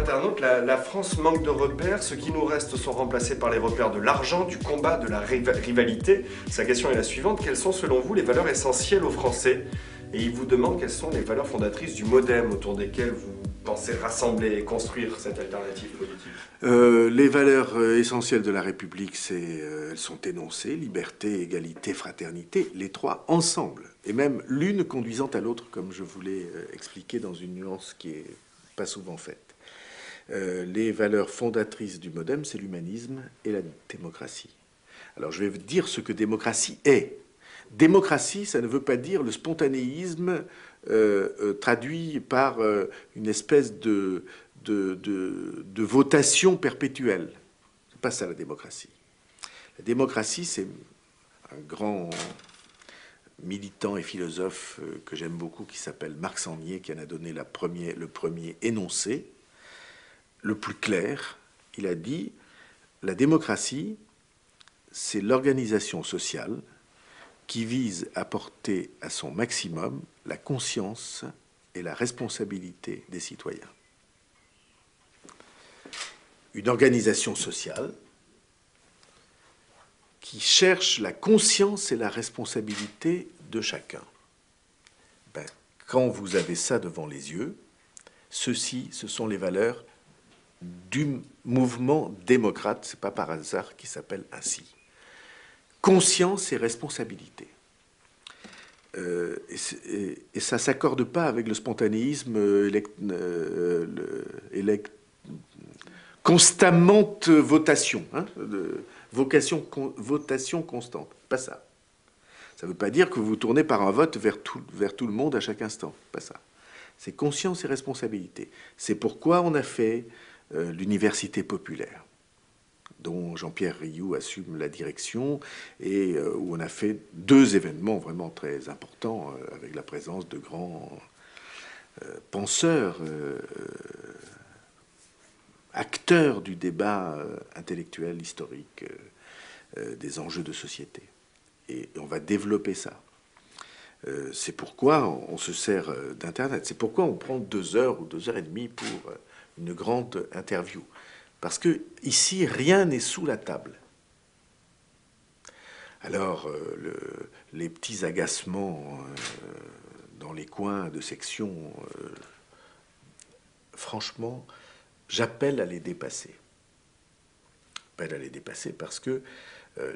internaute, la France manque de repères. Ce qui nous reste sont remplacés par les repères de l'argent, du combat, de la rivalité. Sa question est la suivante. Quelles sont selon vous les valeurs essentielles aux Français? Et il vous demande quelles sont les valeurs fondatrices du MoDem autour desquelles vous pensez rassembler et construire cette alternative politique. Les valeurs essentielles de la République, elles sont énoncées, liberté, égalité, fraternité, les trois ensemble, et même l'une conduisant à l'autre, comme je vous l'ai expliqué dans une nuance qui est pas souvent faite. Les valeurs fondatrices du MoDem, c'est l'humanisme et la démocratie. Alors je vais vous dire ce que démocratie est. Démocratie, ça ne veut pas dire le spontanéisme traduit par une espèce de votation perpétuelle. C'est pas ça la démocratie. La démocratie, c'est un grand militant et philosophe que j'aime beaucoup qui s'appelle Marc Sangnier qui en a donné le premier énoncé, le plus clair. Il a dit la démocratie, c'est l'organisation sociale qui vise à porter à son maximum la conscience et la responsabilité des citoyens. Une organisation sociale qui cherche la conscience et la responsabilité de chacun. Ben, quand vous avez ça devant les yeux, ce sont les valeurs du mouvement démocrate, c'est pas par hasard qu'il s'appelle ainsi. Conscience et responsabilité. Et ça ne s'accorde pas avec le spontanéisme constamment votation, hein, votation constante. Pas ça. Ça ne veut pas dire que vous tournez par un vote vers tout le monde à chaque instant. Pas ça. C'est conscience et responsabilité. C'est pourquoi on a fait l'université populaire, dont Jean-Pierre Rioux assume la direction, et où on a fait 2 événements vraiment très importants, avec la présence de grands penseurs, acteurs du débat intellectuel, historique, des enjeux de société. Et on va développer ça. C'est pourquoi on se sert d'Internet. C'est pourquoi on prend 2 heures ou 2 heures et demie pour une grande interview. Parce que ici, rien n'est sous la table. Alors, les petits agacements dans les coins de section, franchement, j'appelle à les dépasser. J'appelle à les dépasser parce que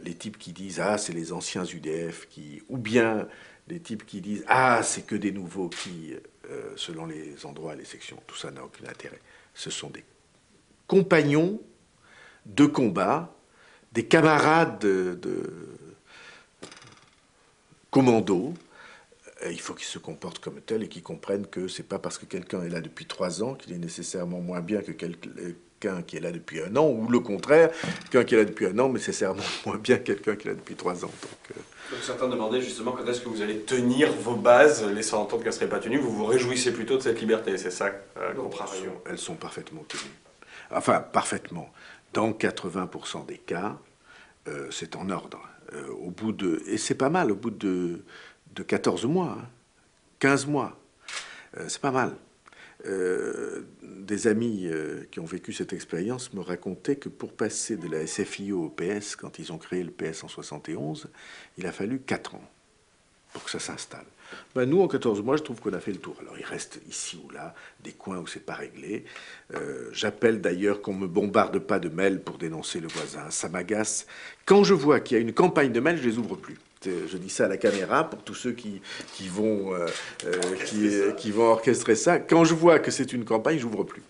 les types qui disent « Ah, c'est les anciens UDF qui... » ou bien les types qui disent « Ah, c'est que des nouveaux qui... » selon les endroits, les sections, tout ça n'a aucun intérêt. Ce sont des compagnons de combat, des camarades de commando. Il faut qu'ils se comportent comme tels et qu'ils comprennent que c'est pas parce que quelqu'un est là depuis 3 ans qu'il est nécessairement moins bien que quelqu'un qui est là depuis 1 an, ou le contraire, quelqu'un qui est là depuis 1 an, mais nécessairement moins bien que quelqu'un qui est là depuis 3 ans. Donc certains demandaient justement quand est-ce que vous allez tenir vos bases, laissant entendre qu'elles ne seraient pas tenues. Vous vous réjouissez plutôt de cette liberté, c'est ça, contrario. Elles sont parfaitement tenues. Enfin, parfaitement. Dans 80% des cas, c'est en ordre. Et c'est pas mal, au bout de 14 mois, hein, 15 mois, c'est pas mal. Des amis qui ont vécu cette expérience me racontaient que pour passer de la SFIO au PS, quand ils ont créé le PS en 71, il a fallu 4 ans pour que ça s'installe. Ben nous, en 14 mois, je trouve qu'on a fait le tour. Alors, il reste ici ou là des coins où c'est pas réglé. J'appelle d'ailleurs qu'on me bombarde pas de mails pour dénoncer le voisin. Ça m'agace. Quand je vois qu'il y a une campagne de mails, je les ouvre plus. Je dis ça à la caméra pour tous ceux qui vont orchestrer ça. Quand je vois que c'est une campagne, j'ouvre plus.